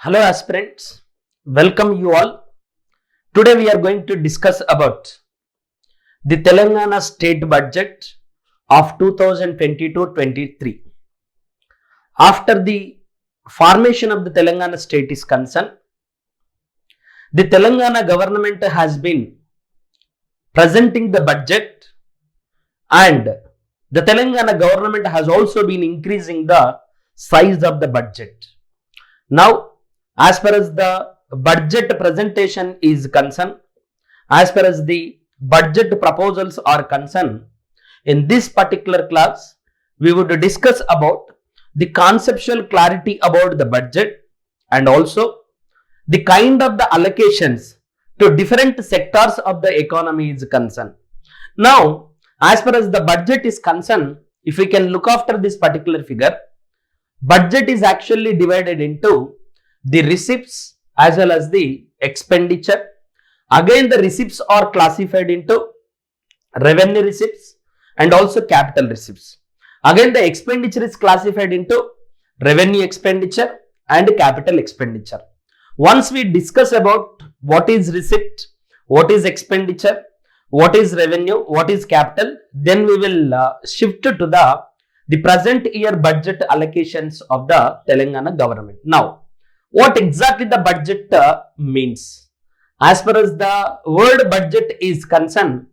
Hello aspirants, welcome you all. Today we are going to discuss about the Telangana state budget of 2022-23. After the formation of the Telangana state is concerned, the Telangana government has been presenting the budget, and the Telangana government has also been increasing the size of the budget. Now, as far as the budget presentation is concerned, as far as the budget proposals are concerned, in this particular class, we would discuss about the conceptual clarity about the budget and also the kind of the allocations to different sectors of the economy is concerned. Now, as far as the budget is concerned, if we can look after this particular figure, budget is actually divided into the receipts as well as the expenditure. Again, the receipts are classified into revenue receipts and also capital receipts. Again, the expenditure is classified into revenue expenditure and capital expenditure. Once we discuss about what is receipt, what is expenditure, what is revenue, what is capital, then we will shift to the present year budget allocations of the Telangana government. Now, what exactly the budget means? As far as the word budget is concerned,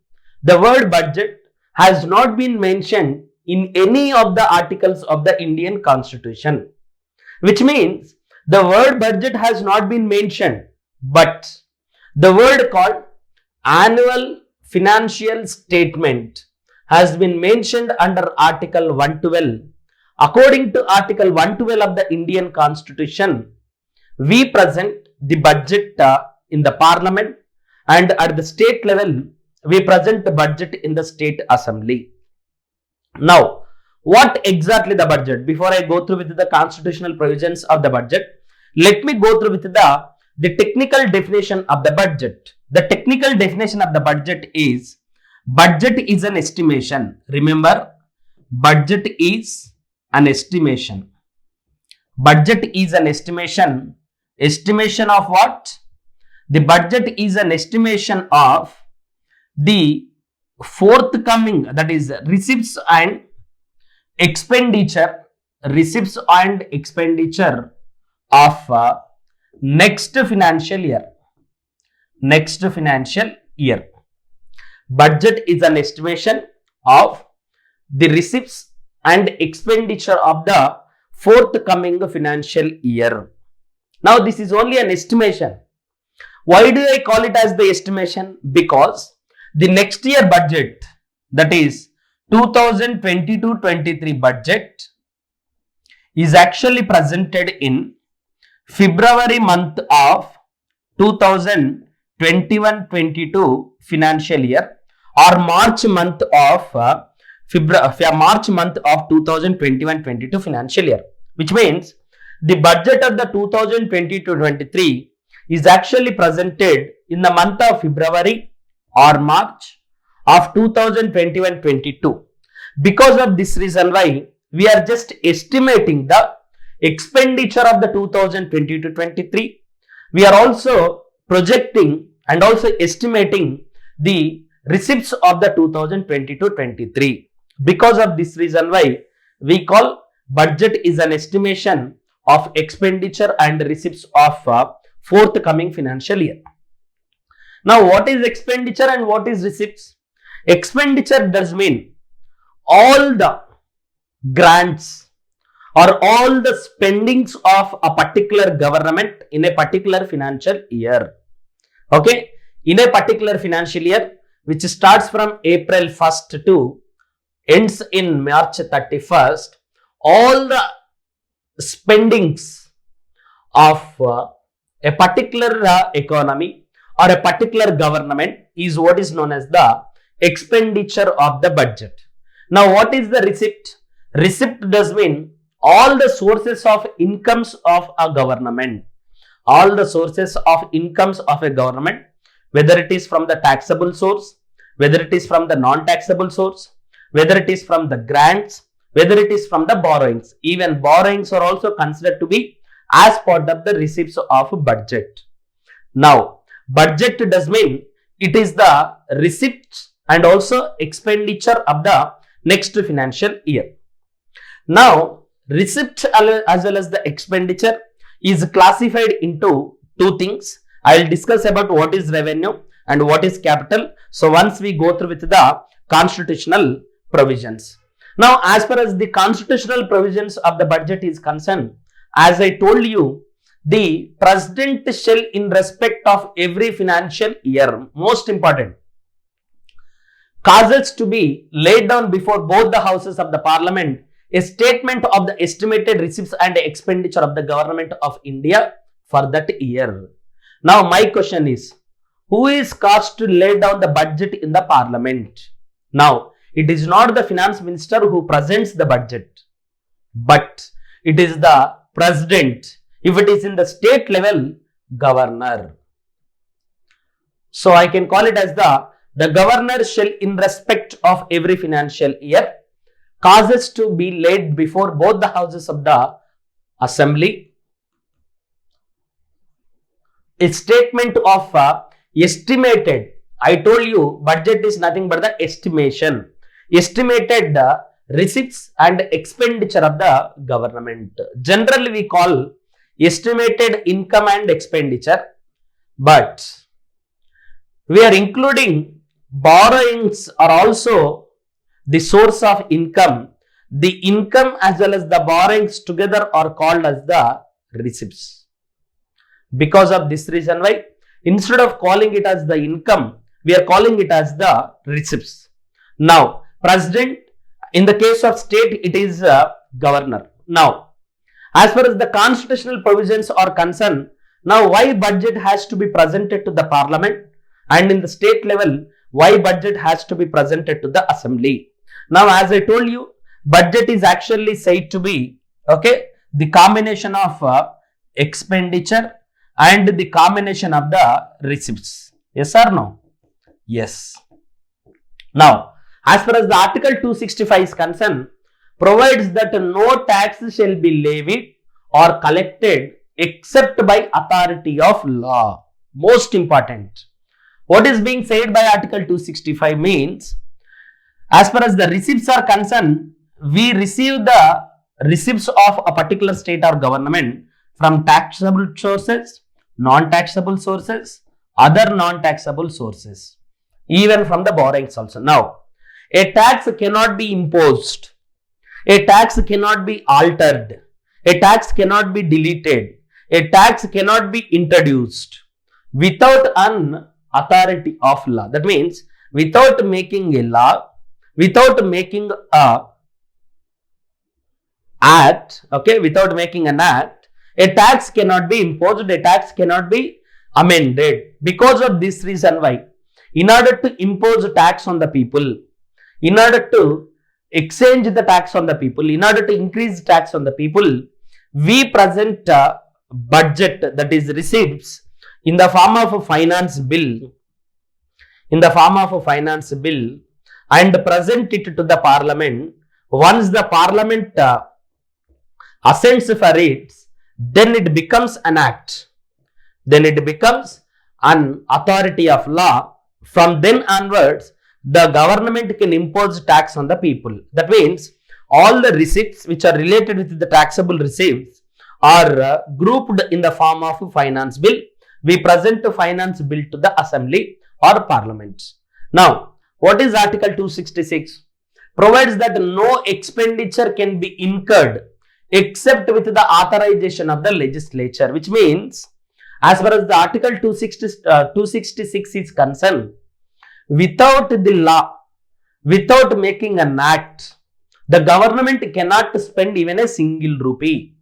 the word budget has not been mentioned in any of the articles of the Indian Constitution, which means the word budget has not been mentioned, but the word called annual financial statement has been mentioned under Article 112. According to Article 112 of the Indian Constitution, we present the budget in the parliament, and at the state level, we present the budget in the state assembly. Now, what exactly the budget? Before I go through with the constitutional provisions of the budget, let me go through with the technical definition of the budget. The technical definition of the budget is an estimation. Remember, budget is an estimation. Budget is an estimation. Estimation of what? The budget is an estimation of the forthcoming, that is receipts and expenditure, receipts and expenditure of next financial year. Next financial year. Budget is an estimation of the receipts and expenditure of the forthcoming financial year. Now, this is only an estimation. Why do I call it as the estimation? Because the next year budget, that is 2022-23 budget, is actually presented in February month of 2021-22 financial year, or March month of 2021-22 financial year, which means the budget of the 2022-23 is actually presented in the month of February or March of 2021-22. Because of this reason why we are just estimating the expenditure of the 2022-23. We are also projecting and also estimating the receipts of the 2022-23. Because of this reason why we call budget is an estimation of expenditure and receipts of forthcoming financial year. Now, what is expenditure and what is receipts? Expenditure does mean all the grants or all the spendings of a particular government in a particular financial year. Okay, in a particular financial year, which starts from April 1st to ends in March 31st, all the spendings of a particular economy or a particular government is what is known as the expenditure of the budget. Now, what is the receipt? Receipt does mean all the sources of incomes of a government. All the sources of incomes of a government, whether it is from the taxable source, whether it is from the non-taxable source, whether it is from the grants, whether it is from the borrowings. Even borrowings are also considered to be as part of the receipts of budget. Now, budget does mean it is the receipts and also expenditure of the next financial year. Now, receipt as well as the expenditure is classified into two things. I will discuss about what is revenue and what is capital. So, once we go through with the constitutional provisions. Now, as far as the constitutional provisions of the budget is concerned, as I told you, the president shall in respect of every financial year, most important, causes to be laid down before both the houses of the parliament a statement of the estimated receipts and expenditure of the government of India for that year. Now, my question is, who is caused to lay down the budget in the parliament? Now, it is not the finance minister who presents the budget, but it is the president. If it is in the state level, governor. So, I can call it as the governor shall in respect of every financial year causes to be laid before both the houses of the assembly a statement of estimated. I told you budget is nothing but the estimation. Estimated receipts and expenditure of the government. Generally, we call estimated income and expenditure, but we are including borrowings are also the source of income. The income as well as the borrowings together are called as the receipts. Because of this reason why, instead of calling it as the income, we are calling it as the receipts. Now, president, in the case of state, it is governor. Now, as far as the constitutional provisions are concerned, now why budget has to be presented to the parliament, and in the state level, why budget has to be presented to the assembly. Now, as I told you, budget is actually said to be, okay, the combination of expenditure and the combination of the receipts. Yes or no? Yes. Now, as far as the Article 265 is concerned, provides that no tax shall be levied or collected except by authority of law. Most important. What is being said by Article 265 means, as far as the receipts are concerned, we receive the receipts of a particular state or government from taxable sources, non-taxable sources, other non-taxable sources, even from the borrowings also. Now, a tax cannot be imposed, a tax cannot be altered, a tax cannot be deleted, a tax cannot be introduced without an authority of law. That means, without making a law, without making a act, okay, without making an act, a tax cannot be imposed, a tax cannot be amended. Because of this reason why, in order to impose tax on the people, in order to exchange the tax on the people, in order to increase tax on the people, we present a budget, that is receipts, in the form of a finance bill, and present it to the parliament. Once the parliament assents for it, then it becomes an act. Then it becomes an authority of law. From then onwards, the government can impose tax on the people. That means, all the receipts which are related with the taxable receipts are grouped in the form of a finance bill. We present a finance bill to the assembly or parliament. Now, what is Article 266? Provides that no expenditure can be incurred except with the authorization of the legislature, which means, as far as the Article 266 is concerned, without the law, without making an act, the government cannot spend even a single rupee.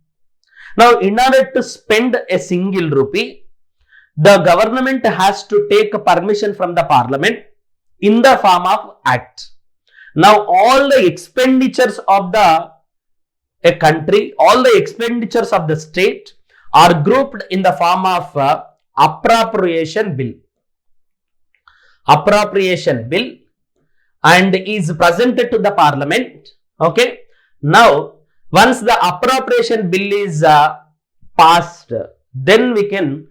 Now, in order to spend a single rupee, the government has to take permission from the parliament in the form of act. Now, all the expenditures of a country, all the expenditures of the state are grouped in the form of appropriation bill. Appropriation bill, and is presented to the parliament. Okay. Now, once the appropriation bill is passed, then we can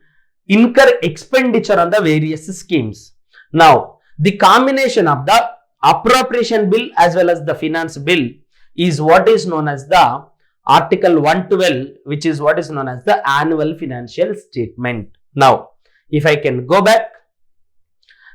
incur expenditure on the various schemes. Now, the combination of the appropriation bill as well as the finance bill is what is known as the Article 112, which is what is known as the annual financial statement. Now, if I can go back,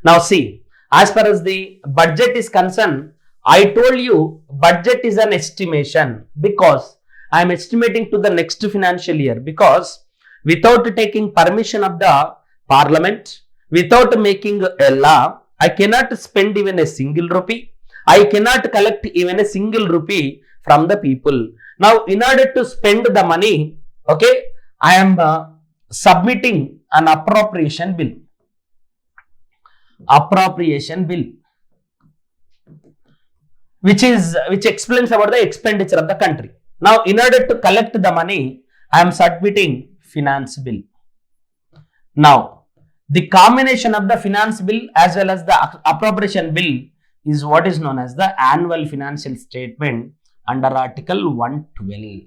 now see, as far as the budget is concerned, I told you budget is an estimation because I am estimating to the next financial year, because without taking permission of the parliament, without making a law, I cannot spend even a single rupee. I cannot collect even a single rupee from the people. Now, in order to spend the money, okay, I am submitting an appropriation bill. Appropriation bill, which explains about the expenditure of the country. Now, in order to collect the money, I am submitting finance bill. Now, the combination of the finance bill as well as the appropriation bill is what is known as the annual financial statement under Article 112.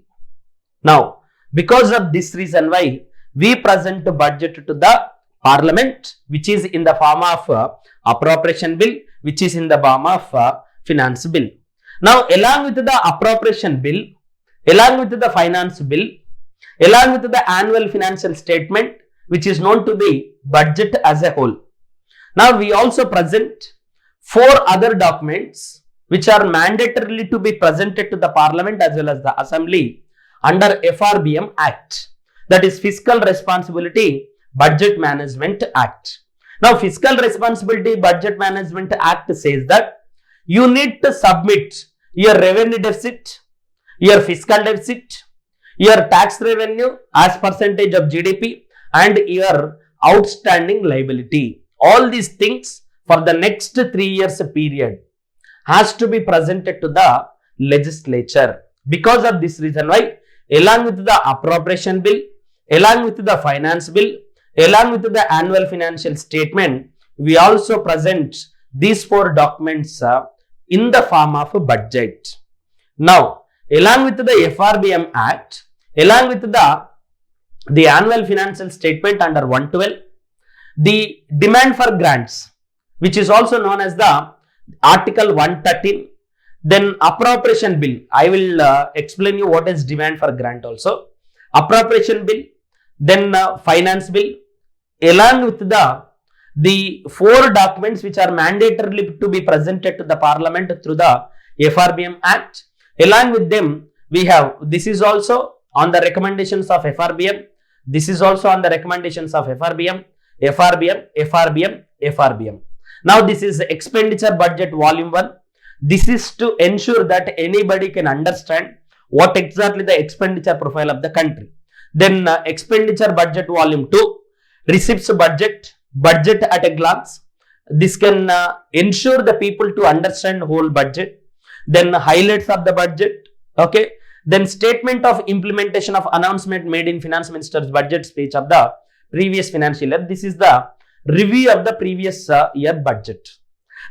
Now, because of this reason why we present the budget to the parliament, which is in the form of appropriation bill, which is in the form of finance bill. Now, along with the appropriation bill, along with the finance bill, along with the annual financial statement, which is known to be budget as a whole. Now, we also present 4 other documents which are mandatorily to be presented to the parliament as well as the assembly under FRBM Act, that is Fiscal Responsibility Budget Management Act. Now, Fiscal Responsibility Budget Management Act says that you need to submit your revenue deficit, your fiscal deficit, your tax revenue as percentage of GDP, and your outstanding liability. All these things for the next 3 years period has to be presented to the legislature. Because of this reason why, along with the appropriation bill, along with the finance bill, along with the annual financial statement, we also present these 4 documents in the form of a budget. Now, along with the FRBM Act, along with the annual financial statement under 112, the demand for grants, which is also known as the Article 113, then appropriation bill. I will explain you what is demand for grant also. Appropriation bill, then finance bill, along with the 4 documents which are mandatorily to be presented to the parliament through the FRBM Act. Along with them, we have, this is also on the recommendations of FRBM. This is also on the recommendations of FRBM. Now, this is Expenditure Budget Volume 1. This is to ensure that anybody can understand what exactly the expenditure profile of the country. Then Expenditure Budget Volume 2, Receipts Budget, Budget at a glance. This can ensure the people to understand whole budget. Then highlights of the budget. Okay. Then Statement of Implementation of Announcement made in Finance Minister's budget speech of the previous financial year. This is the review of the previous year budget.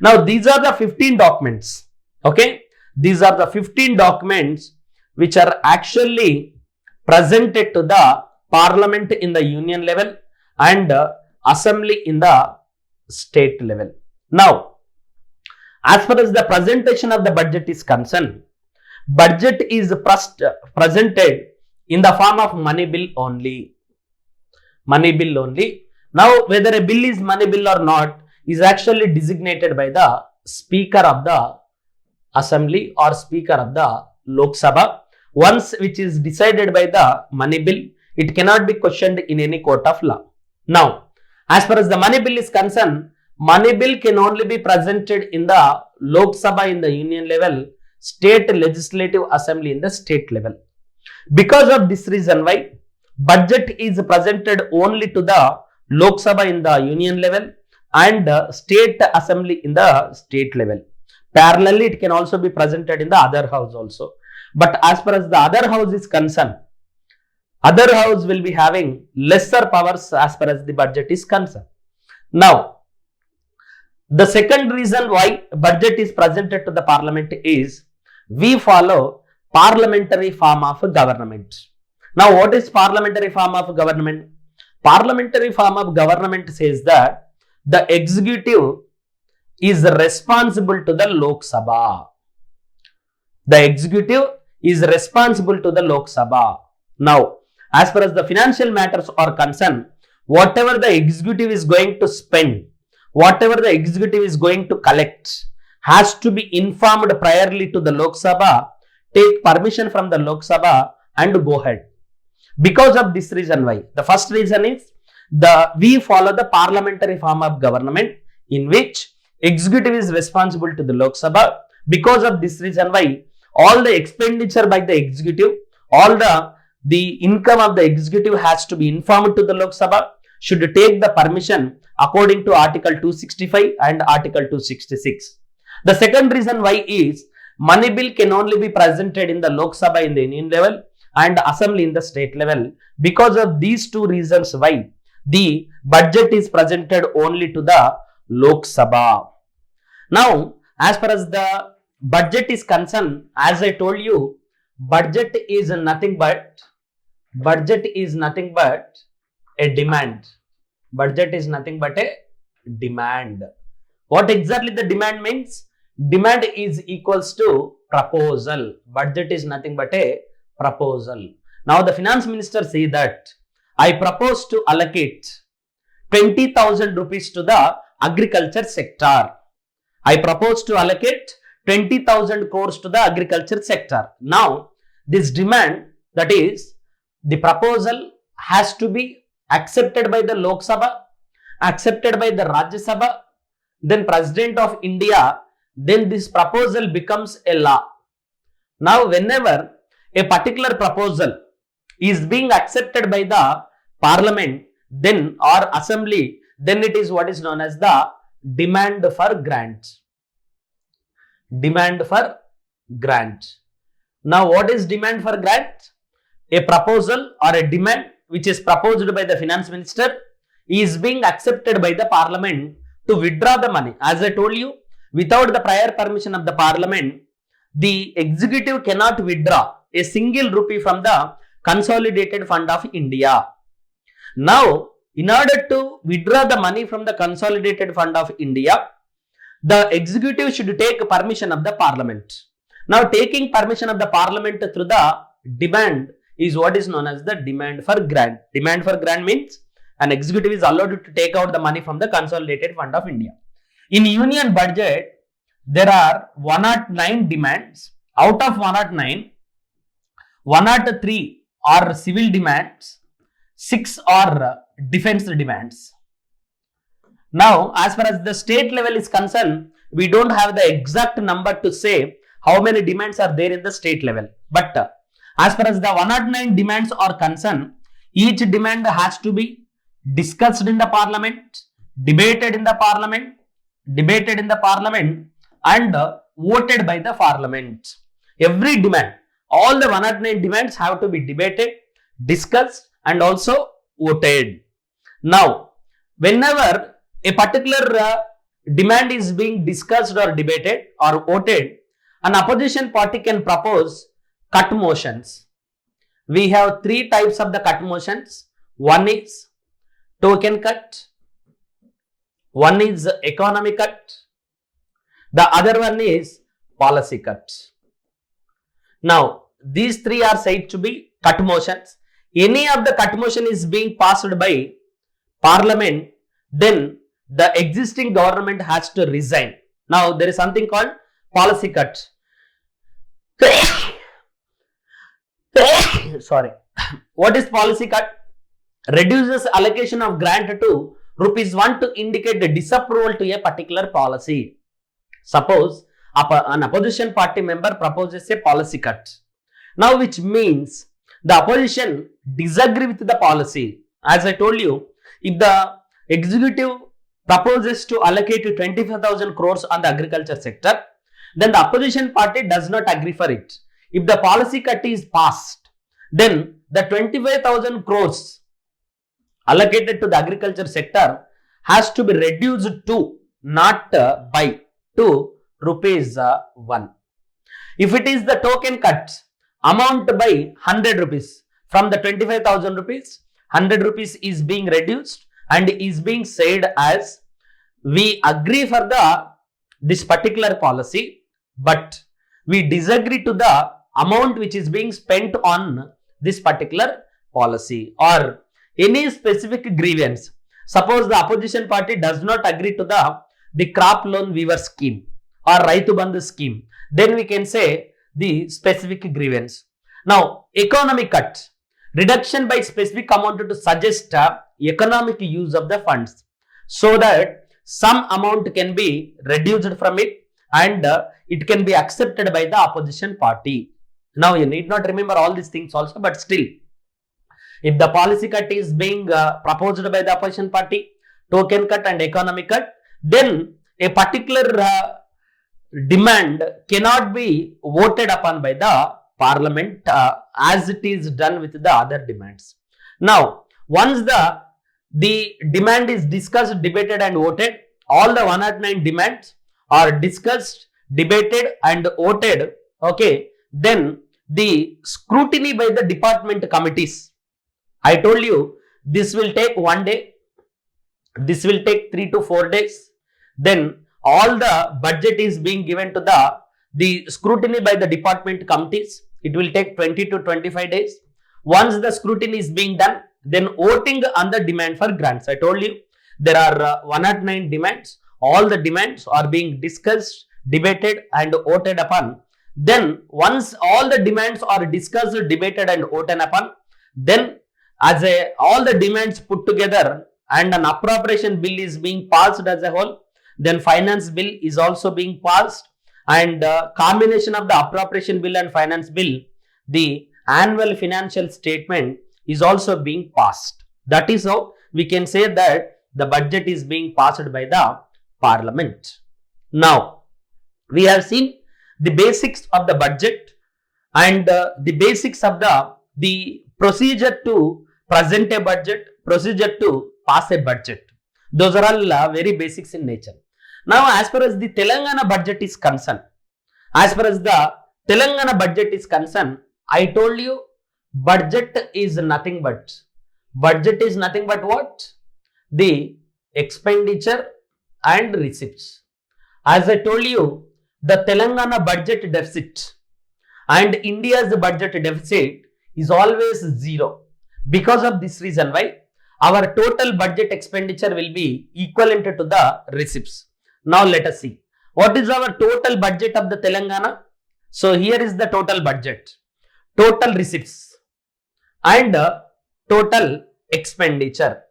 Now, these are the 15 documents. Okay. These are the 15 documents which are actually presented to the parliament in the union level and assembly in the state level. Now, as far as the presentation of the budget is concerned, budget is presented in the form of money bill only. Money bill only. Now, whether a bill is money bill or not is actually designated by the Speaker of the Assembly or Speaker of the Lok Sabha. Once which is decided by the money bill, it cannot be questioned in any court of law. Now, as far as the money bill is concerned, money bill can only be presented in the Lok Sabha in the union level, state legislative assembly in the state level. Because of this reason why budget is presented only to the Lok Sabha in the union level and state assembly in the state level. Parallelly, it can also be presented in the other house also. But as far as the other house is concerned, other house will be having lesser powers as far as the budget is concerned. Now, the second reason why budget is presented to the parliament is we follow parliamentary form of government. Now, what is parliamentary form of government? Parliamentary form of government says that the executive is responsible to the Lok Sabha. The executive is responsible to the Lok Sabha. Now, as far as the financial matters are concerned, whatever the executive is going to spend, whatever the executive is going to collect, has to be informed priorly to the Lok Sabha, take permission from the Lok Sabha and go ahead. Because of this reason why. The first reason is we follow the parliamentary form of government in which executive is responsible to the Lok Sabha. Because of this reason why all the expenditure by the executive, all the income of the executive has to be informed to the Lok Sabha, should take the permission according to Article 265 and Article 266. The second reason why is money bill can only be presented in the Lok Sabha in the Union level and assembly in the state level. Because of these two reasons why the budget is presented only to the Lok Sabha. Now, as far as the budget is concerned, as I told you, budget is nothing but a demand. Budget is nothing but a demand. What exactly the demand means? Demand is equals to proposal. Budget is nothing but a proposal. Now the finance minister say that I propose to allocate 20,000 rupees to the agriculture sector. I propose to allocate 20,000 crores to the agriculture sector. Now this demand, that is the proposal, has to be accepted by the Lok Sabha, accepted by the Rajya Sabha, then President of India, then this proposal becomes a law. Now whenever a particular proposal is being accepted by the parliament, then or assembly, then it is what is known as the demand for grant. Demand for grant. Now what is demand for grant? A proposal or a demand which is proposed by the finance minister is being accepted by the parliament to withdraw the money. As I told you, without the prior permission of the parliament, the executive cannot withdraw a single rupee from the consolidated fund of India. Now, in order to withdraw the money from the consolidated fund of India, the executive should take permission of the parliament. Now, taking permission of the parliament through the demand is what is known as the demand for grant. Demand for grant means an executive is allowed to take out the money from the consolidated fund of India. In union budget, there are 109 demands. Out of 109, 103 are civil demands, 6 are defense demands. Now, as far as the state level is concerned, we don't have the exact number to say how many demands are there in the state level. But as far as the 109 demands are concerned, each demand has to be discussed in the parliament, debated in the parliament, and voted by the parliament. Every demand, all the 109 demands have to be debated, discussed, and also voted. Now, whenever a particular demand is being discussed or debated or voted, an opposition party can propose cut motions. We have three types of the cut motions. One is token cut, one is economy cut, the other one is policy cut. Now, these three are said to be cut motions. Any of the cut motion is being passed by parliament, then the existing government has to resign. Now, there is something called policy cut. Sorry. What is policy cut? Reduces allocation of grant to ₹1 to indicate the disapproval to a particular policy. Suppose an opposition party member proposes a policy cut. Now, which means the opposition disagree with the policy. As I told you, if the executive proposes to allocate 25,000 crores on the agriculture sector, then the opposition party does not agree for it. If the policy cut is passed, then the 25,000 crores allocated to the agriculture sector has to be reduced to, not by, to ₹1. If it is the token cut, amount by 100 rupees. from the 25,000 rupees, 100 rupees is being reduced and is being said as we agree for this particular policy, but we disagree to the amount which is being spent on this particular policy or any specific grievance. Suppose the opposition party does not agree to the crop loan weaver scheme or Raitu Bandhu scheme, then we can say the specific grievance. Now, economic cut, reduction by specific amount to suggest economic use of the funds so that some amount can be reduced from it and it can be accepted by the opposition party. Now, you need not remember all these things also, but still, if the policy cut is being proposed by the opposition party, token cut and economic cut, then a particular demand cannot be voted upon by the parliament as it is done with the other demands. Now, once the demand is discussed, debated and voted, all the 109 demands are discussed, debated and voted, okay, then the scrutiny by the department committees, I told you this will take 1 day, this will take 3 to 4 days, then all the budget is being given to the scrutiny by the department committees. It will take 20 to 25 days. Once the scrutiny is being done, then voting on the demand for grants. I told you there are 109 demands. All the demands are being discussed, debated and voted upon. Then once all the demands are discussed, debated and voted upon, then as all the demands put together and an appropriation bill is being passed as a whole, then finance bill is also being passed, and combination of the appropriation bill and finance bill, the annual financial statement is also being passed. That is how we can say that the budget is being passed by the parliament. Now, we have seen the basics of the budget and the basics of the procedure to present a budget, procedure to pass a budget. Those are all very basics in nature. Now, as far as the Telangana budget is concerned, I told you budget is nothing but what? The expenditure and receipts. As I told you, the Telangana budget deficit and India's budget deficit is always zero. Because of this reason, why our total budget expenditure will be equivalent to the receipts. Now let us see what is our total budget of the Telangana. So here is the total budget, total receipts and total expenditure.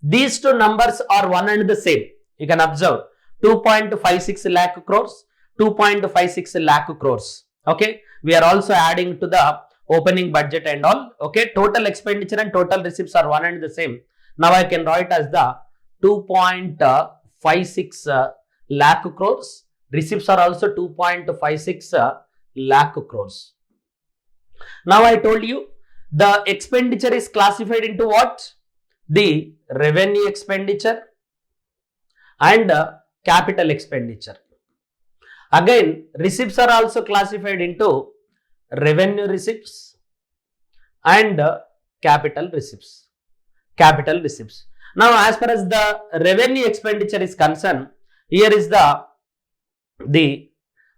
These two numbers are one and the same. You can observe 2.56 lakh crores, 2.56 lakh crores. Okay, we are also adding to the opening budget and all. Okay, total expenditure and total receipts are one and the same. Now I can write as the 2.56 lakh crores. Receipts are also 2.56 lakh crores. Now I told you the expenditure is classified into what? The revenue expenditure and capital expenditure. Again, receipts are also classified into revenue receipts and capital receipts. Now, as far as the revenue expenditure is concerned, here is the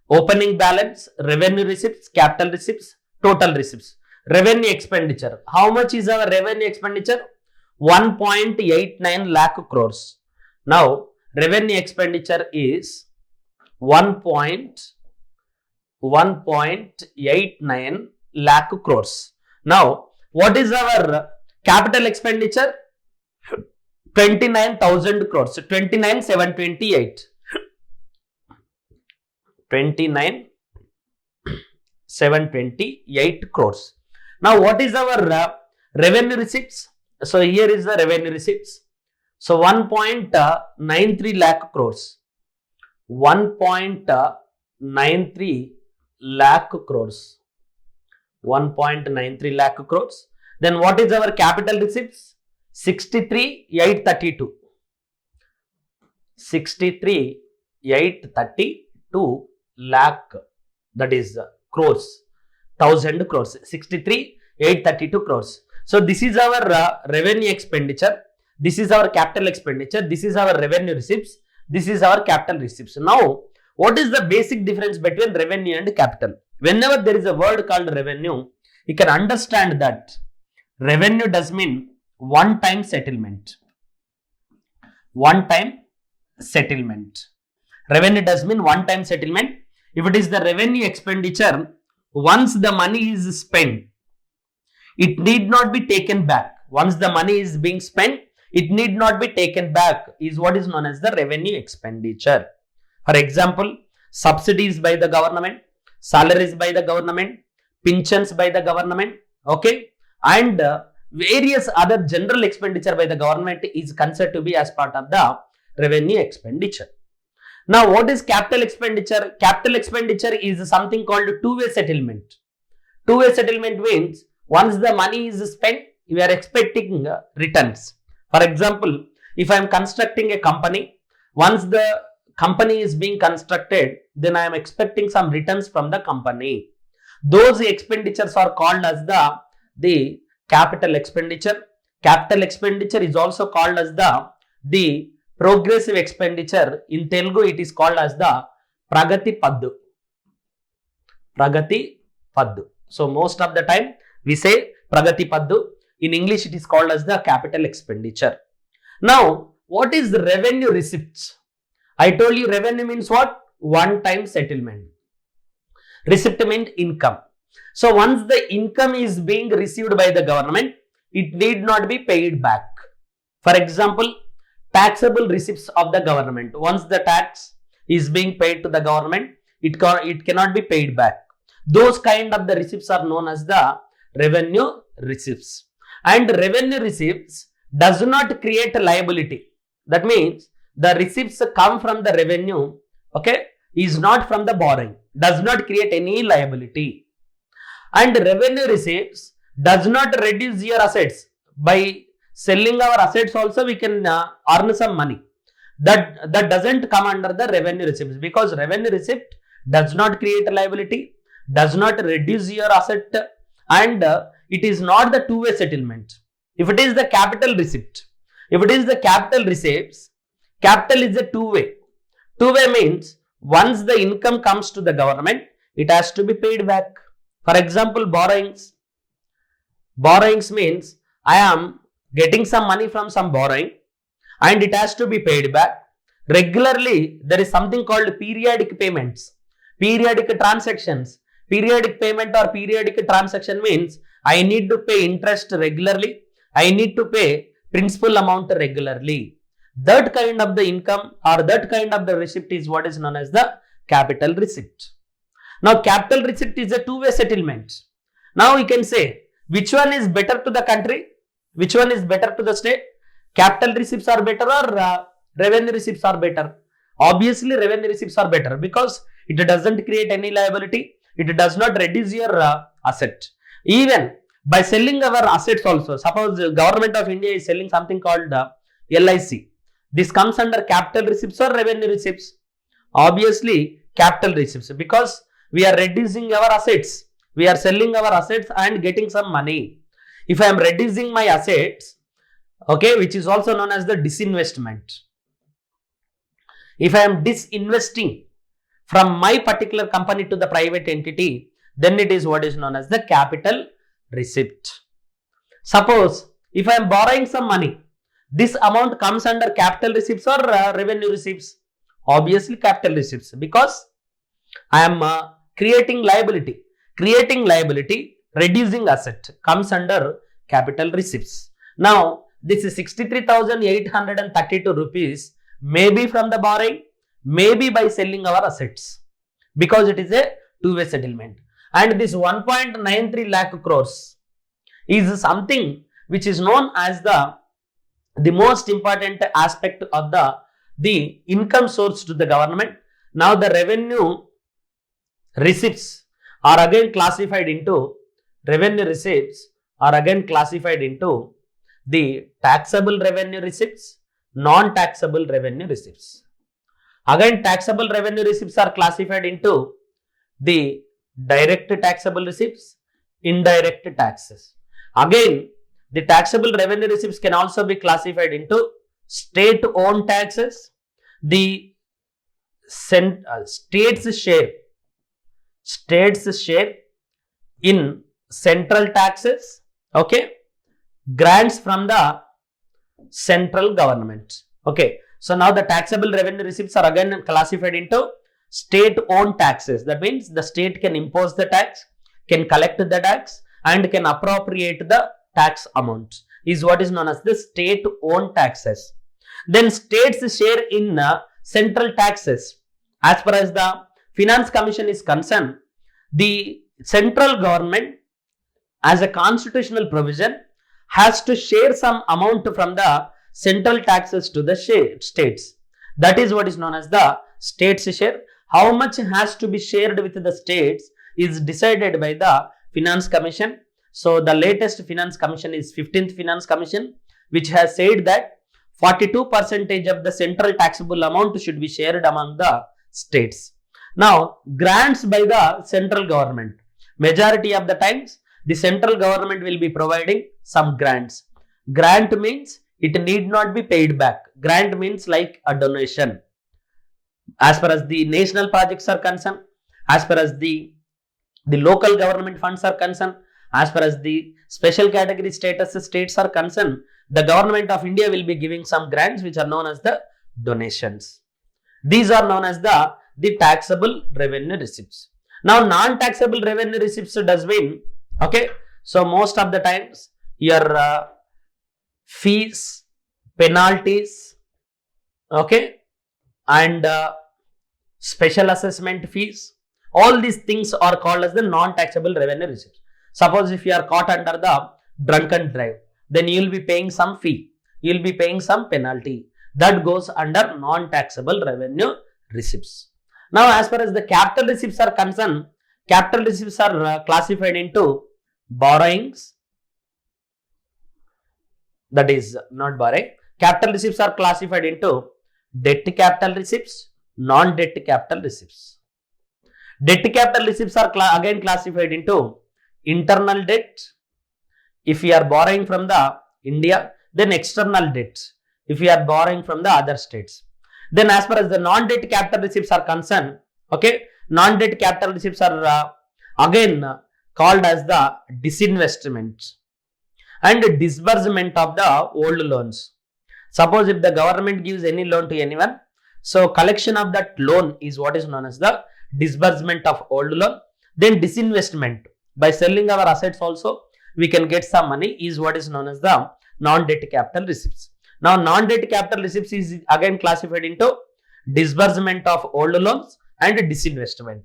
opening balance, revenue receipts, capital receipts, total receipts. Revenue expenditure. How much is our revenue expenditure? 1.89 lakh crores. Now, revenue expenditure is 1.89 lakh crores. Now, what is our capital expenditure? 29,000 crores. 29,728. 29,728 crores. Now, what is our revenue receipts? So, here is the revenue receipts. So, 1.93 lakh crores. 1.93 lakh crores. 1.93 lakh crores. Then what is our capital receipts? 63,832. 63,832 lakh. That is crores. 1000 crores. 63, 832 crores. So this is our revenue expenditure. This is our capital expenditure. This is our revenue receipts. This is our capital receipts. Now, what is the basic difference between revenue and capital? Whenever there is a word called revenue, you can understand that revenue does mean one-time settlement. One-time settlement. Revenue does mean one-time settlement. If it is the revenue expenditure, once the money is spent, it need not be taken back. Once the money is being spent, it need not be taken back is what is known as the revenue expenditure. For example, subsidies by the government, salaries by the government, pensions by the government, okay, and various other general expenditure by the government is considered to be as part of the revenue expenditure. Now, what is capital expenditure? Capital expenditure is something called two-way settlement. Two-way settlement means once the money is spent, we are expecting returns. For example, if I am constructing a company, once the company is being constructed, then I am expecting some returns from the company. Those expenditures are called as the capital expenditure. Capital expenditure is also called as the progressive expenditure. In Telugu, it is called as the Pragati Paddu. Pragati Paddu. So, most of the time, we say Pragati Paddu. In English, it is called as the capital expenditure. Now, what is the revenue receipts? I told you revenue means what? One-time settlement. Receipt means income. So, once the income is being received by the government, it need not be paid back. For example, taxable receipts of the government. Once the tax is being paid to the government, it cannot be paid back. Those kind of the receipts are known as the revenue receipts. And revenue receipts does not create a liability. That means the receipts come from the revenue, okay, is not from the borrowing, does not create any liability. And revenue receipts does not reduce your assets. By selling our assets also we can earn some money. That doesn't come under the revenue receipts, because revenue receipt does not create a liability, does not reduce your asset, and it is not the two-way settlement. If it is the capital receipt, if it is the capital receipts, capital is a two-way. Two-way means once the income comes to the government, it has to be paid back. For example, borrowings. Borrowings means I am getting some money from some borrowing and it has to be paid back. Regularly, there is something called periodic payments, periodic transactions. Periodic payment or periodic transaction means I need to pay interest regularly, I need to pay principal amount regularly. That kind of the income or that kind of the receipt is what is known as the capital receipt. Now, capital receipt is a two-way settlement. Now, we can say which one is better to the country, which one is better to the state. Capital receipts are better or revenue receipts are better? Obviously, revenue receipts are better because it doesn't create any liability. It does not reduce your asset. Even by selling our assets also, suppose the government of India is selling something called LIC. This comes under capital receipts or revenue receipts? Obviously, capital receipts, because we are reducing our assets. We are selling our assets and getting some money. If I am reducing my assets, okay, which is also known as the disinvestment. If I am disinvesting from my particular company to the private entity, then it is what is known as the capital receipt. Suppose if I am borrowing some money, this amount comes under capital receipts or revenue receipts? Obviously capital receipts, because I am creating liability. Creating liability, reducing asset comes under capital receipts. Now, this is 63,832 rupees, maybe from the borrowing, maybe by selling our assets, because it is a two-way settlement. And this 1.93 lakh crores is something which is known as the most important aspect of the income source to the government. Now, the revenue receipts are again classified into the taxable revenue receipts, non-taxable revenue receipts. Again, taxable revenue receipts are classified into the direct taxable receipts, indirect taxes. Again, the taxable revenue receipts can also be classified into state-owned taxes, the state's share in central taxes, okay, grants from the central government. Okay, so now the taxable revenue receipts are again classified into state-owned taxes. That means the state can impose the tax, can collect the tax, and can appropriate the tax amount, is what is known as the state-owned taxes. Then state's share in central taxes. As far as the Finance Commission is concerned, the central government, as a constitutional provision, has to share some amount from the central taxes to the states. That is what is known as the state's share. How much has to be shared with the states is decided by the Finance Commission. So the latest Finance Commission is 15th Finance Commission, which has said that 42% of the central taxable amount should be shared among the states. Now, grants by the central government. Majority of the times, the central government will be providing some grants. Grant means it need not be paid back. Grant means like a donation. As far as the national projects are concerned, as far as the local government funds are concerned, as far as the special category status states are concerned, the government of India will be giving some grants which are known as the donations. These are known as the taxable revenue receipts. Now, non-taxable revenue receipts does mean, okay, so most of the times your fees, penalties, okay, and special assessment fees, all these things are called as the non-taxable revenue receipts. Suppose if you are caught under the drunken drive, then you will be paying some fee, you will be paying some penalty. That goes under non-taxable revenue receipts. Now, as far as the capital receipts are concerned, capital receipts are classified into borrowings, that is not borrowing. Capital receipts are classified into debt capital receipts, non-debt capital receipts. Debt capital receipts are again classified into internal debt. If we are borrowing from the India, then external debt if we are borrowing from the other states. Then as far as the non-debt capital receipts are concerned, okay, non-debt capital receipts are again called as the disinvestment and disbursement of the old loans. Suppose if the government gives any loan to anyone, so collection of that loan is what is known as the disbursement of old loan. Then disinvestment, by selling our assets also we can get some money, is what is known as the non-debt capital receipts. Now, non-debt capital receipts is again classified into disbursement of old loans and disinvestment.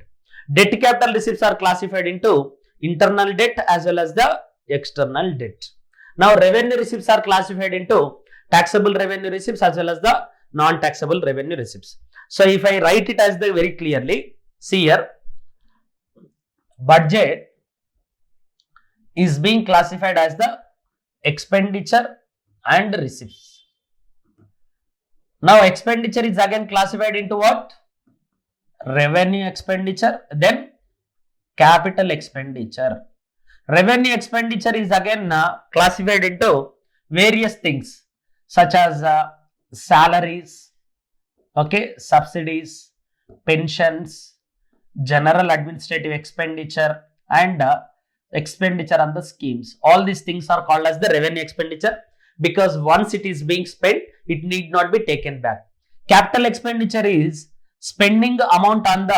Debt capital receipts are classified into internal debt as well as the external debt. Now, revenue receipts are classified into taxable revenue receipts as well as the non-taxable revenue receipts. So, if I write it as the very clearly, see here, budget is being classified as the expenditure and receipts. Now, expenditure is again classified into what? Revenue expenditure, then capital expenditure. Revenue expenditure is again classified into various things such as salaries, okay, subsidies, pensions, general administrative expenditure, and expenditure on the schemes. All these things are called as the revenue expenditure, because once it is being spent, it need not be taken back. Capital expenditure is spending amount on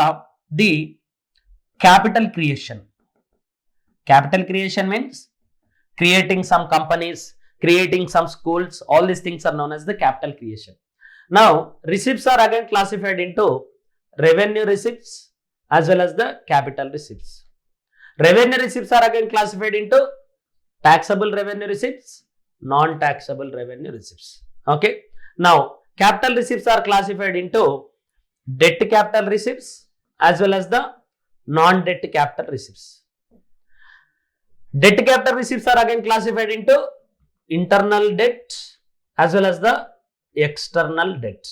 the capital creation. Capital creation means creating some companies, creating some schools, all these things are known as the capital creation. Now, receipts are again classified into revenue receipts as well as the capital receipts. Revenue receipts are again classified into taxable revenue receipts, non-taxable revenue receipts. Okay. Now, capital receipts are classified into debt capital receipts as well as the non-debt capital receipts. Debt capital receipts are again classified into internal debt as well as the external debt.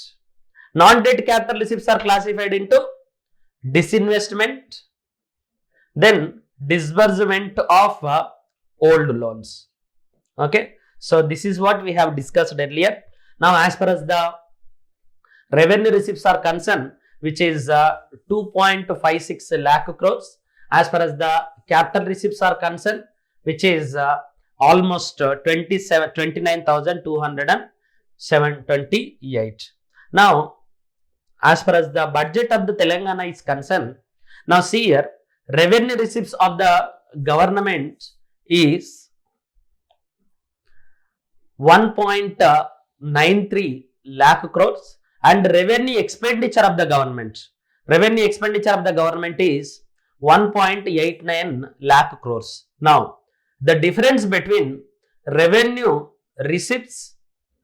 Non-debt capital receipts are classified into disinvestment, then disbursement of old loans. Okay, so this is what we have discussed earlier. Now, as far as the revenue receipts are concerned, which is 2.56 lakh crores. As far as the capital receipts are concerned, which is almost 29,228. Now, as far as the budget of the Telangana is concerned, now see here, revenue receipts of the government is 1.93 lakh crores and revenue expenditure of the government is 1.89 lakh crores. Now, the difference between revenue receipts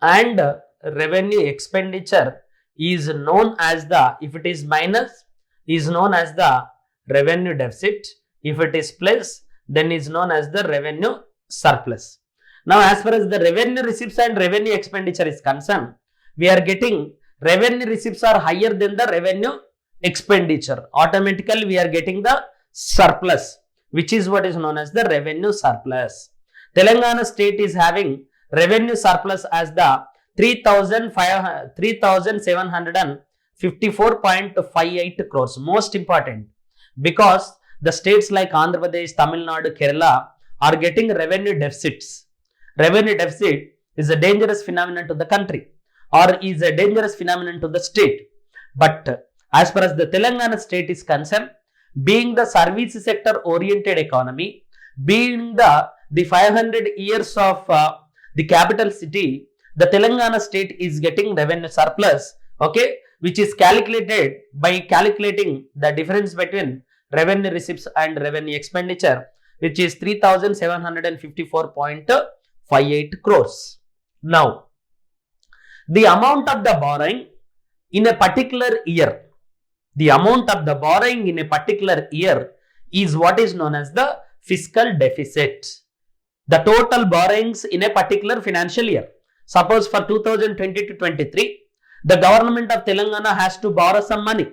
and revenue expenditure is known as the, if it is minus, is known as the revenue deficit. If it is plus, then is known as the revenue surplus. Now, as far as the revenue receipts and revenue expenditure is concerned, we are getting revenue receipts are higher than the revenue expenditure. Automatically, we are getting the surplus, which is what is known as the revenue surplus. Telangana state is having revenue surplus as the 3,754.58 crores. Most important, because the states like Andhra Pradesh, Tamil Nadu, Kerala are getting revenue deficits. Revenue deficit is a dangerous phenomenon to the country or is a dangerous phenomenon to the state. But as far as the Telangana state is concerned, being the service sector oriented economy, being the 500 years of the capital city, the Telangana state is getting revenue surplus, okay, which is calculated by calculating the difference between revenue receipts and revenue expenditure, which is 3,754.58 crores. Now, the amount of the borrowing in a particular year, the amount of the borrowing in a particular year is what is known as the fiscal deficit. The total borrowings in a particular financial year. Suppose for 2020 to 23, the government of Telangana has to borrow some money.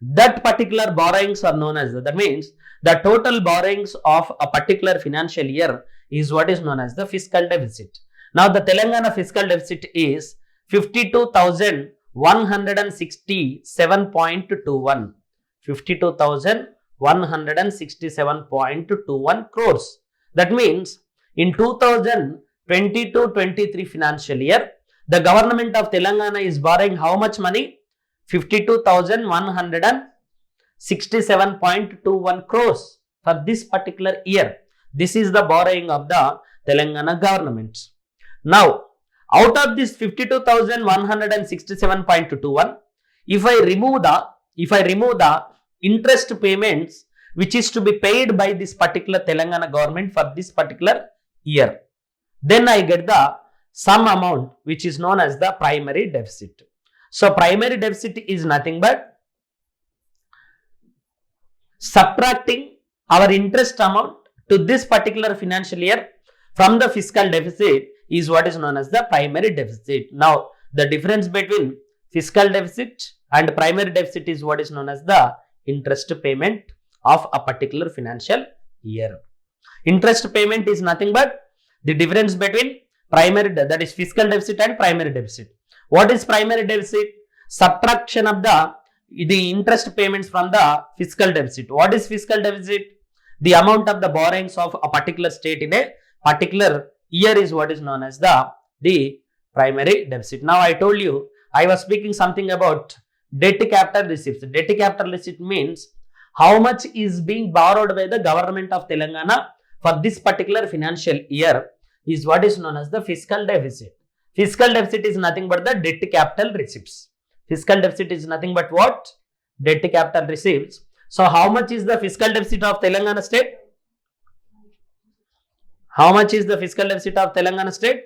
That particular borrowings are known as, that means the total borrowings of a particular financial year is what is known as the fiscal deficit. Now, the Telangana fiscal deficit is 52,167.21. 52,167.21 crores. That means in 2022-23 financial year, the government of Telangana is borrowing how much money? 52,167.21 crores for this particular year. This is the borrowing of the Telangana government. Now, out of this 52,167.21, if I remove the interest payments which is to be paid by this particular Telangana government for this particular year, then I get the sum amount which is known as the primary deficit. So, primary deficit is nothing but subtracting our interest amount to this particular financial year from the fiscal deficit is what is known as the primary deficit. Now, the difference between fiscal deficit and primary deficit is what is known as the interest payment of a particular financial year. Interest payment is nothing but the difference between primary, that is fiscal deficit, and primary deficit. What is primary deficit? Subtraction of the interest payments from the fiscal deficit. What is fiscal deficit? The amount of the borrowings of a particular state in a particular year is what is known as the primary deficit. Now, I told you, I was speaking something about debt capital receipts. Debt capital receipt means how much is being borrowed by the government of Telangana for this particular financial year is what is known as the fiscal deficit. Fiscal deficit is nothing but the debt capital receipts. Fiscal deficit is nothing but what? Debt capital receipts. So, how much is the fiscal deficit of Telangana state? How much is the fiscal deficit of Telangana state?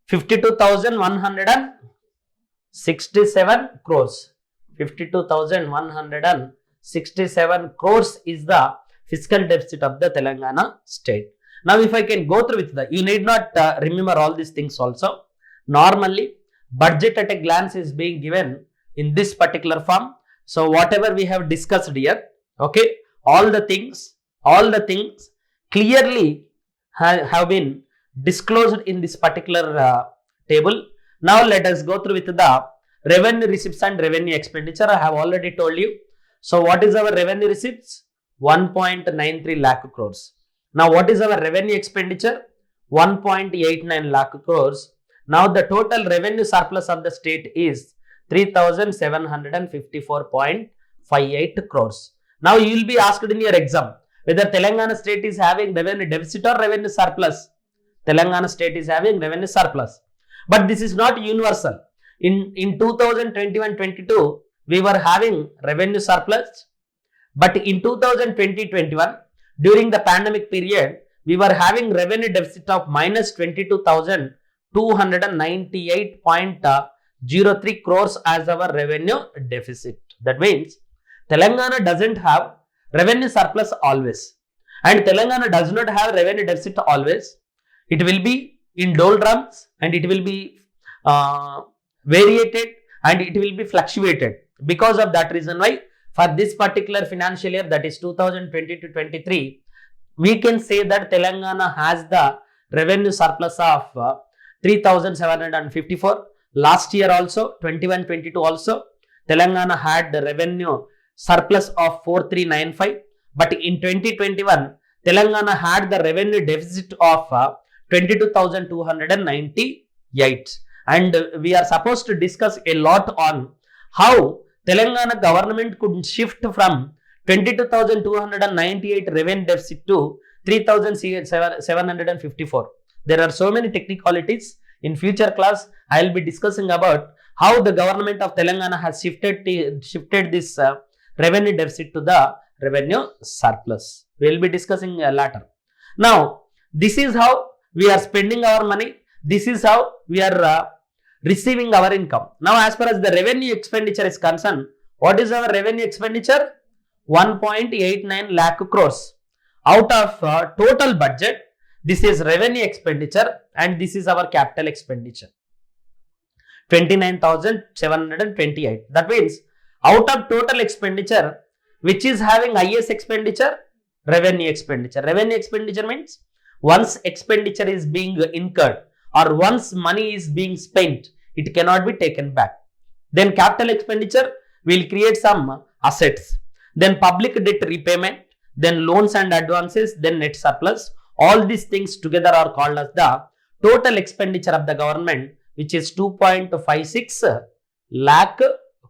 52,167 crores. 52,167 crores is the fiscal deficit of the Telangana state. Now, if I can go through with that, you need not remember all these things also. Normally, budget at a glance is being given in this particular form. So, whatever we have discussed here, okay, all the things all the things clearly have been disclosed in this particular table. Now let us go through with the revenue receipts and revenue expenditure. I have already told you. So what is our revenue receipts? 1.93 lakh crores. Now what is our revenue expenditure? 1.89 lakh crores. Now the total revenue surplus of the state is 3,754.58 crores. Now you will be asked in your exam whether Telangana state is having revenue deficit or revenue surplus. Telangana state is having revenue surplus. But this is not universal. In 2021-22, we were having revenue surplus. But in 2020-21, during the pandemic period, we were having revenue deficit of minus 22,298.03 crores as our revenue deficit. That means Telangana doesn't have revenue surplus always, and Telangana does not have revenue deficit always. It will be in doldrums and it will be variated and it will be fluctuated. Because of that reason why for this particular financial year, that is 2020-23, we can say that Telangana has the revenue surplus of 3,754. Last year also, 21-22 also, Telangana had the revenue surplus of 4,395. But in 2021, Telangana had the revenue deficit of 22,298. And we are supposed to discuss a lot on how Telangana government could shift from 22,298 revenue deficit to 3,754. There are so many technicalities. In future class, I will be discussing about how the government of Telangana has shifted this revenue deficit to the revenue surplus. We will be discussing later. Now, this is how we are spending our money. This is how we are receiving our income. Now, as far as the revenue expenditure is concerned, what is our revenue expenditure? 1.89 lakh crores. Out of total budget, this is revenue expenditure and this is our capital expenditure. 29,728. That means out of total expenditure, which is having highest expenditure? Revenue expenditure. Revenue expenditure means once expenditure is being incurred or once money is being spent, it cannot be taken back. Then capital expenditure will create some assets. Then public debt repayment, then loans and advances, then net surplus. All these things together are called as the total expenditure of the government, which is 2.56 lakh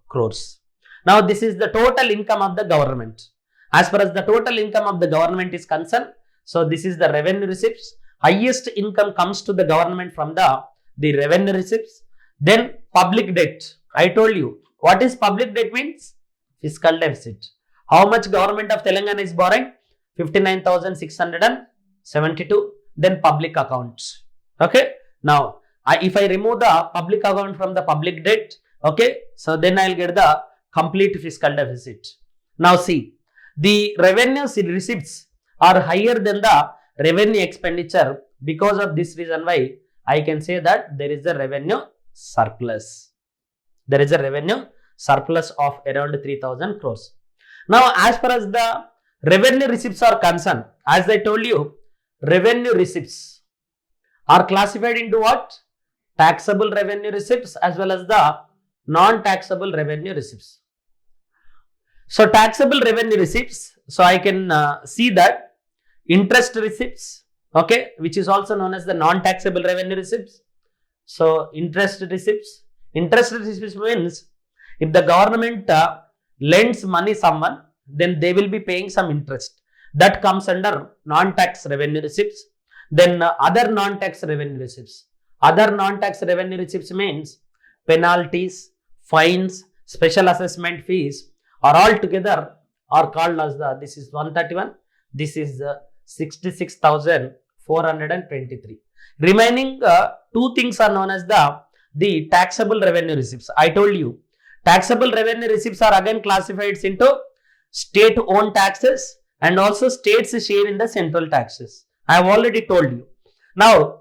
crores. Now, this is the total income of the government. As far as the total income of the government is concerned, so this is the revenue receipts. Highest income comes to the government from the revenue receipts. Then public debt. I told you, what is public debt means? Fiscal deficit. How much government of Telangana is borrowing? 59,672. Then public accounts. Okay. Now, if I remove the public account from the public debt, okay, so then I will get the complete fiscal deficit. Now see, the revenue receipts are higher than the revenue expenditure. Because of this reason why I can say that there is a revenue surplus. There is a revenue surplus of around 3,000 crores. Now, as far as the revenue receipts are concerned, as I told you, revenue receipts are classified into what? Taxable revenue receipts as well as the non-taxable revenue receipts. So, taxable revenue receipts, so I can see that interest receipts, okay, which is also known as the non-taxable revenue receipts. So, interest receipts means if the government lends money someone, then they will be paying some interest. That comes under non-tax revenue receipts. Then other non-tax revenue receipts. Other non-tax revenue receipts means penalties, fines, special assessment fees are all together are called as the, this is 131, this is 66,423. Remaining two things are known as the taxable revenue receipts. I told you, taxable revenue receipts are again classified into state owned taxes and also states share in the central taxes. I have already told you. Now,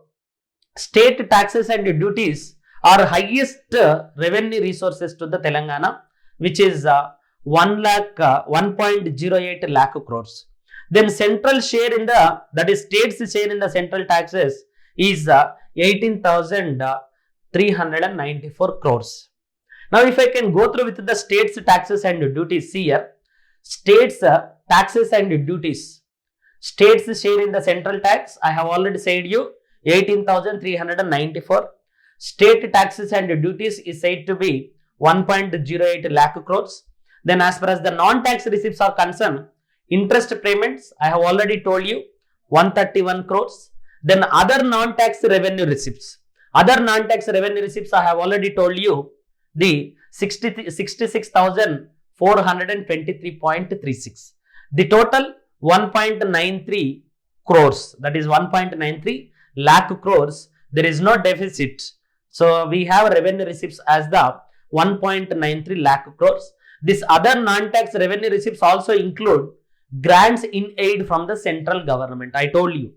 state taxes and duties are highest revenue resources to the Telangana, which is 1.08 lakh crores. Then central share in the, that is state's share in the central taxes is 18,394 crores. Now if I can go through with the state's taxes and duties, see here, state's taxes and duties. State's share in the central tax, I have already said you, 18,394. State taxes and duties is said to be 1.08 lakh crores. Then as far as the non-tax receipts are concerned, interest payments, I have already told you, 131 crores. Then other non-tax revenue receipts. Other non-tax revenue receipts, I have already told you, the 66,423.36. The total 1.93 crores, that is 1.93 lakh crores. There is no deficit. So we have revenue receipts as the 1.93 lakh crores. This other non-tax revenue receipts also include grants in aid from the central government. I told you,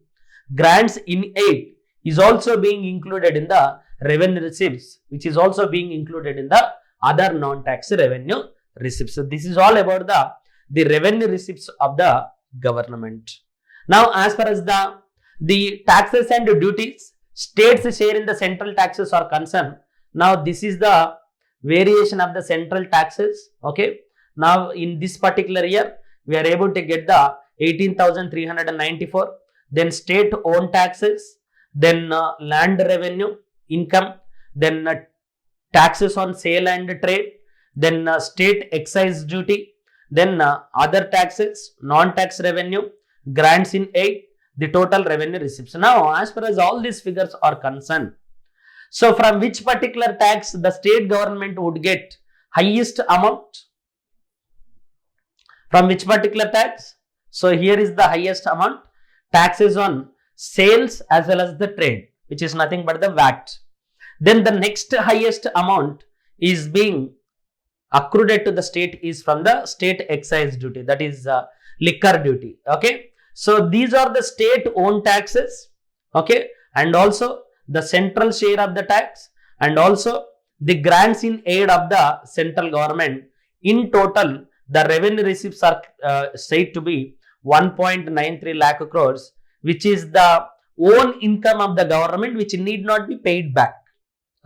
grants in aid is also being included in the revenue receipts, which is also being included in the other non-tax revenue receipts. So this is all about the revenue receipts of the government. Now as far as the taxes and duties, state's share in the central taxes are concerned. Now this is the variation of the central taxes. Okay, now in this particular year we are able to get the 18,394, then state owned taxes, then land revenue income, then taxes on sale and trade, then state excise duty, then other taxes, non-tax revenue, grants in aid, the total revenue receipts. Now as far as all these figures are concerned, so from which particular tax the state government would get highest amount? From which particular tax? So here is the highest amount, taxes on sales as well as the trade, which is nothing but the VAT. Then the next highest amount is being accrued to the state is from the state excise duty, that is liquor duty. Okay, so these are the state owned taxes. Okay, and also the central share of the tax, and also the grants in aid of the central government. In total, the revenue receipts are said to be 1.93 lakh crores, which is the own income of the government, which need not be paid back.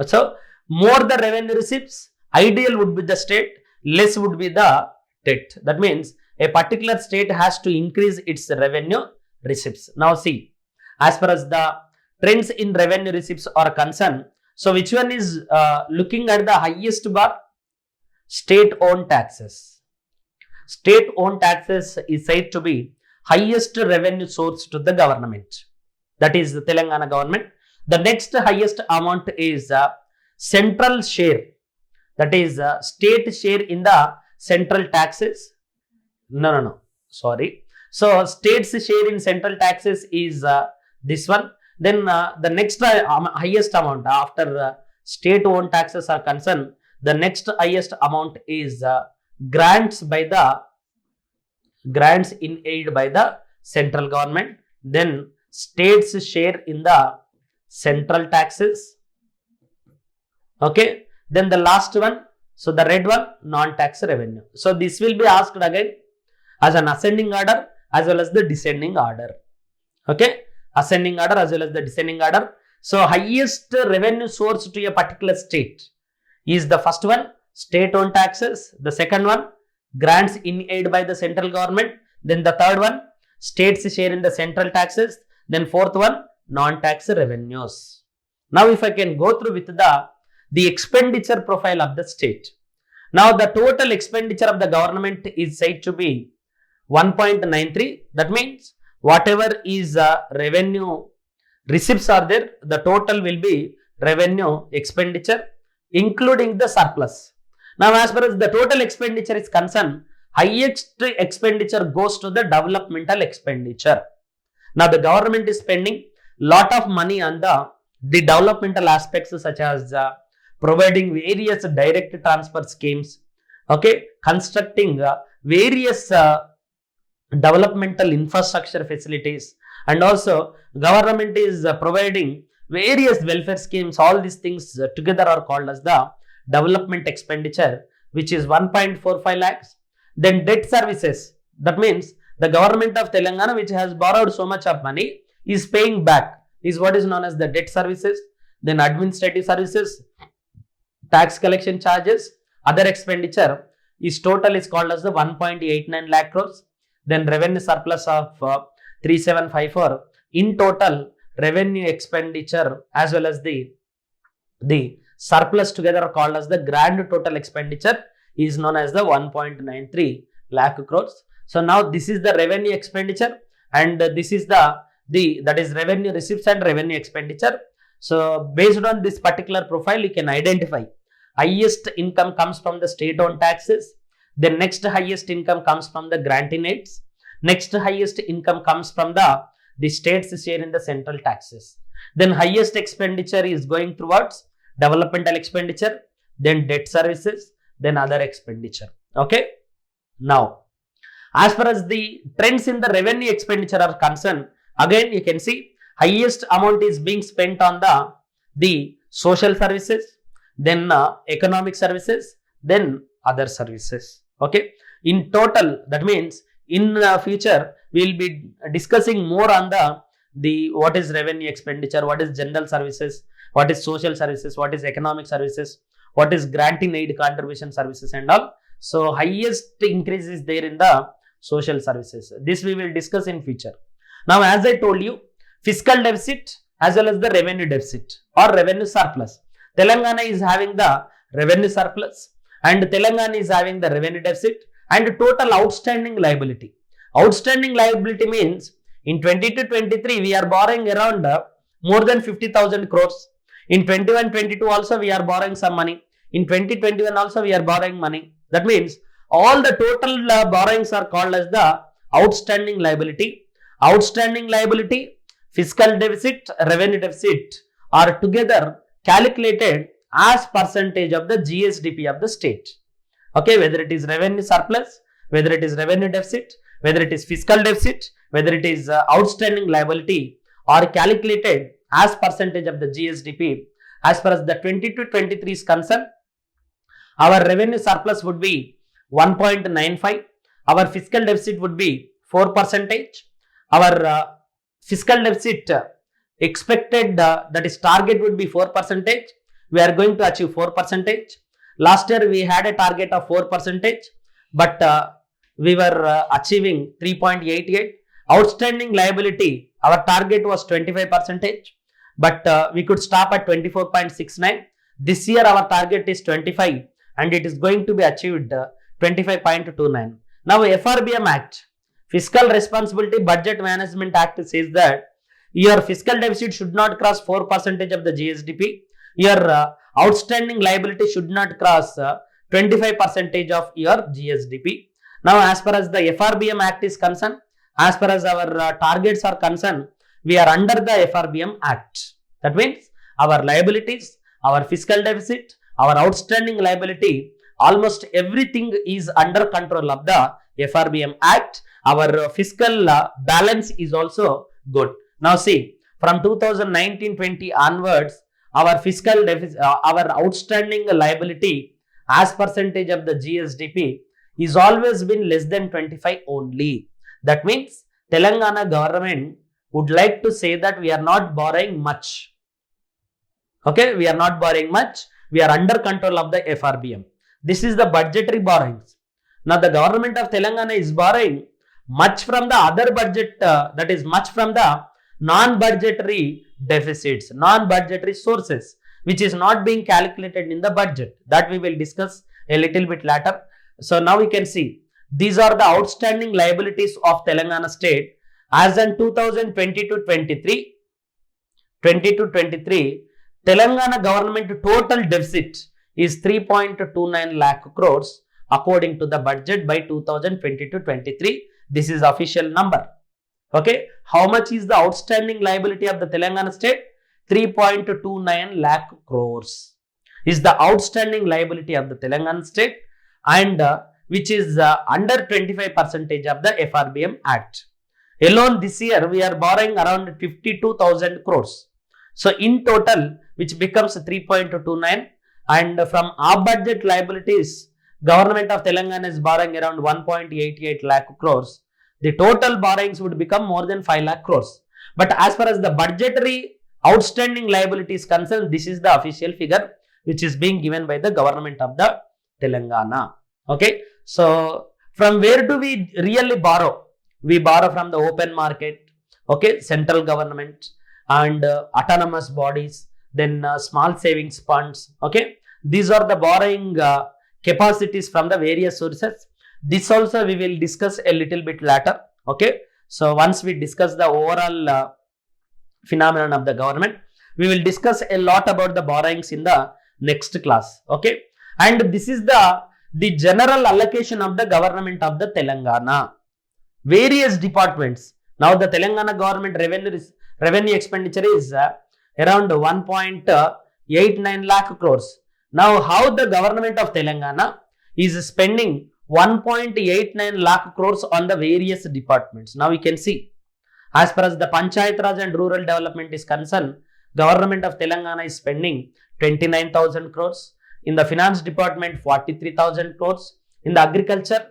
So more the revenue receipts, ideal would be the state, less would be the debt. That means a particular state has to increase its revenue receipts. Now see, as far as the trends in revenue receipts are concerned, so which one is looking at the highest bar? State owned taxes. State owned taxes is said to be highest revenue source to the government, that is the Telangana government. The next highest amount is central share, that is state share in the central taxes. Sorry. So state's share in central taxes is this one. Then the next highest amount after state owned taxes are concerned, the next highest amount is grants in aid by the central government. Then state's share in the central taxes. Okay, then the last one, so the red one, non-tax revenue. So this will be asked again as an ascending order as well as the descending order. Okay, ascending order as well as the descending order. So highest revenue source to a particular state is the first one, state owned taxes. The second one, grants in aid by the central government. Then the third one, state's share in the central taxes. Then fourth one, non-tax revenues. Now if I can go through with the expenditure profile of the state. Now the total expenditure of the government is said to be 1.93. That means whatever is revenue receipts are there, the total will be revenue expenditure including the surplus. Now as far as the total expenditure is concerned, highest expenditure goes to the developmental expenditure. Now the government is spending lot of money on the developmental aspects such as providing various direct transfer schemes, okay, constructing various developmental infrastructure facilities, and also government is providing various welfare schemes. All these things together are called as the development expenditure, which is 1.45 lakhs. Then debt services, that means the government of Telangana, which has borrowed so much of money, is paying back, is what is known as the debt services, then administrative services, tax collection charges, other expenditure is total is called as the 1.89 lakh crores. Then revenue surplus of 3754. In total, revenue expenditure as well as the surplus together are called as the grand total expenditure is known as the 1.93 lakh crores. So now this is the revenue expenditure and this is that is revenue receipts and revenue expenditure. So based on this particular profile, you can identify highest income comes from the state owned taxes. The next highest income comes from the granting aids. Next highest income comes from the state's share in the central taxes. Then highest expenditure is going towards developmental expenditure, then debt services, then other expenditure. Okay. Now, as far as the trends in the revenue expenditure are concerned, again you can see highest amount is being spent on the social services, then economic services, then other services. Okay. In total, that means in future we will be discussing more on the what is revenue expenditure, what is general services, what is social services, what is economic services, what is granting aid contribution services and all. So highest increase is there in the social services. This we will discuss in future. Now, as I told you, fiscal deficit as well as the revenue deficit or revenue surplus. Telangana is having the revenue surplus and Telangana is having the revenue deficit and total outstanding liability. Outstanding liability means in 22-23 we are borrowing around more than 50,000 crores. In 21-22 also we are borrowing some money. In 2021 also we are borrowing money. That means all the total borrowings are called as the outstanding liability. Outstanding liability, fiscal deficit, revenue deficit are together calculated as percentage of the GSDP of the state. Okay, whether it is revenue surplus, whether it is revenue deficit, whether it is fiscal deficit, whether it is outstanding liability are calculated as percentage of the GSDP. As far as the 22-23 is concerned, our revenue surplus would be 1.95, our fiscal deficit would be 4%, our fiscal deficit expected that is target would be 4%, we are going to achieve 4%. Last year we had a target of 4%, but we were achieving 3.88. Outstanding liability, our target was 25%, but we could stop at 24.69. This year our target is 25 and it is going to be achieved 25.29. Now FRBM Act, Fiscal Responsibility Budget Management Act says that your fiscal deficit should not cross 4% of the GSDP. Your outstanding liability should not cross 25% of your GSDP. Now, as far as the FRBM Act is concerned, as far as our targets are concerned, we are under the FRBM Act. That means our liabilities, our fiscal deficit, our outstanding liability, almost everything is under control of the FRBM Act. Our fiscal balance is also good. Now see, from 2019-20 onwards, our fiscal deficit, our outstanding liability as percentage of the GSDP is always been less than 25 only. That means Telangana government would like to say that we are not borrowing much. Okay, we are not borrowing much. We are under control of the FRBM. This is the budgetary borrowings. Now the government of Telangana is borrowing much from the other budget, that is much from the non-budgetary deficits, non-budgetary sources, which is not being calculated in the budget. That we will discuss a little bit later. So now we can see these are the outstanding liabilities of Telangana state as in 2022-23. 22-23, Telangana government total deficit is 3.29 lakh crores according to the budget by 2022-23. This is official number. Okay, how much is the outstanding liability of the Telangana state? 3.29 lakh crores is the outstanding liability of the Telangana state, and which is under 25% of the FRBM Act. Alone this year we are borrowing around 52,000 crores. So in total, which becomes 3.29, and from our budget liabilities, government of Telangana is borrowing around 1.88 lakh crores. the total borrowings would become more than 5 lakh crores. But as far as the budgetary outstanding liability is concerned, this is the official figure which is being given by the government of the Telangana. Okay. So, from where do we really borrow? We borrow from the open market, okay, central government and autonomous bodies, then small savings funds, okay. These are the borrowing capacities from the various sources. This also we will discuss a little bit later, okay. So, once we discuss the overall phenomenon of the government, we will discuss a lot about the borrowings in the next class, okay. And this is the general allocation of the government of the Telangana. Various departments. Now, the Telangana government revenue expenditure is around 1.89 lakh crores. Now, how the government of Telangana is spending 1.89 lakh crores on the various departments. Now, we can see, as far as the Panchayat Raj and Rural Development is concerned, government of Telangana is spending 29,000 crores. In the finance department, 43,000 crores. In the agriculture,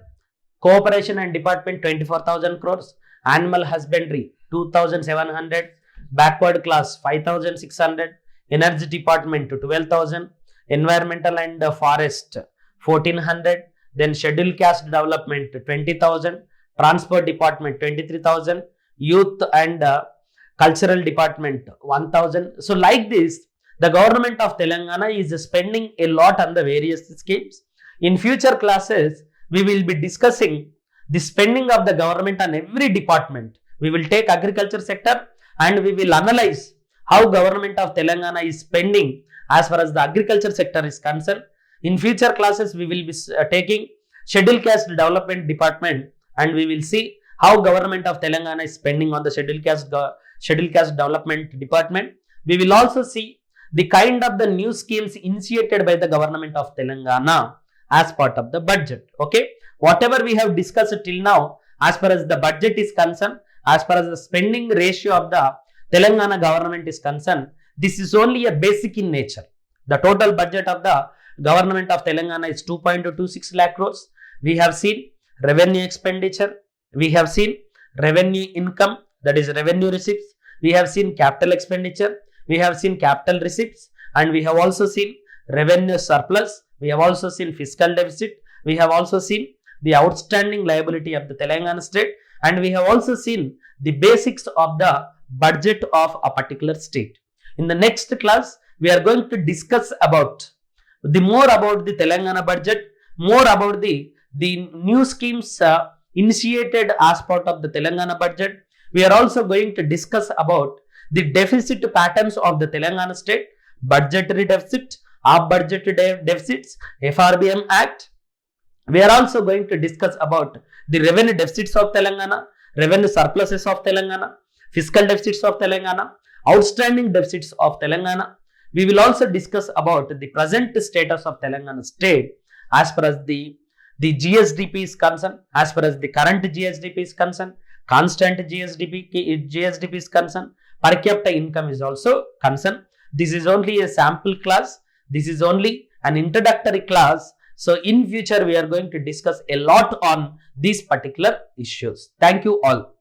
cooperation and department, 24,000 crores. Animal husbandry, 2,700. Backward class, 5,600. Energy department, 12,000. Environmental and forest, 1,400. Then scheduled caste development, 20,000. Transport department, 23,000. Youth and cultural department, 1,000. So, like this, the government of Telangana is spending a lot on the various schemes. In future classes, we will be discussing the spending of the government on every department. We will take agriculture sector and we will analyze how government of Telangana is spending as far as the agriculture sector is concerned. In future classes, we will be taking scheduled caste development department and we will see how government of Telangana is spending on the scheduled caste development department. We will also see the kind of the new schemes initiated by the government of Telangana as part of the budget. Okay. Whatever we have discussed till now, as far as the budget is concerned, as far as the spending ratio of the Telangana government is concerned, this is only a basic in nature. The total budget of the government of Telangana is 2.26 lakh crores. We have seen revenue expenditure. We have seen revenue income, that is revenue receipts. We have seen capital expenditure. We have seen capital receipts, and we have also seen revenue surplus. We have also seen fiscal deficit. We have also seen the outstanding liability of the Telangana state, and we have also seen the basics of the budget of a particular state. In the next class, we are going to discuss about more about the Telangana budget, more about the new schemes initiated as part of the Telangana budget. We are also going to discuss about the deficit patterns of the Telangana state, budgetary deficit, off-budget deficits, FRBM Act. We are also going to discuss about the revenue deficits of Telangana, revenue surpluses of Telangana, fiscal deficits of Telangana, outstanding deficits of Telangana. We will also discuss about the present status of Telangana state as far as the GSDP is concerned, as far as the current GSDP is concerned, constant GSDP is concerned, per capita income is also concerned. This is only a sample class. This is only an introductory class. So, in future, we are going to discuss a lot on these particular issues. Thank you all.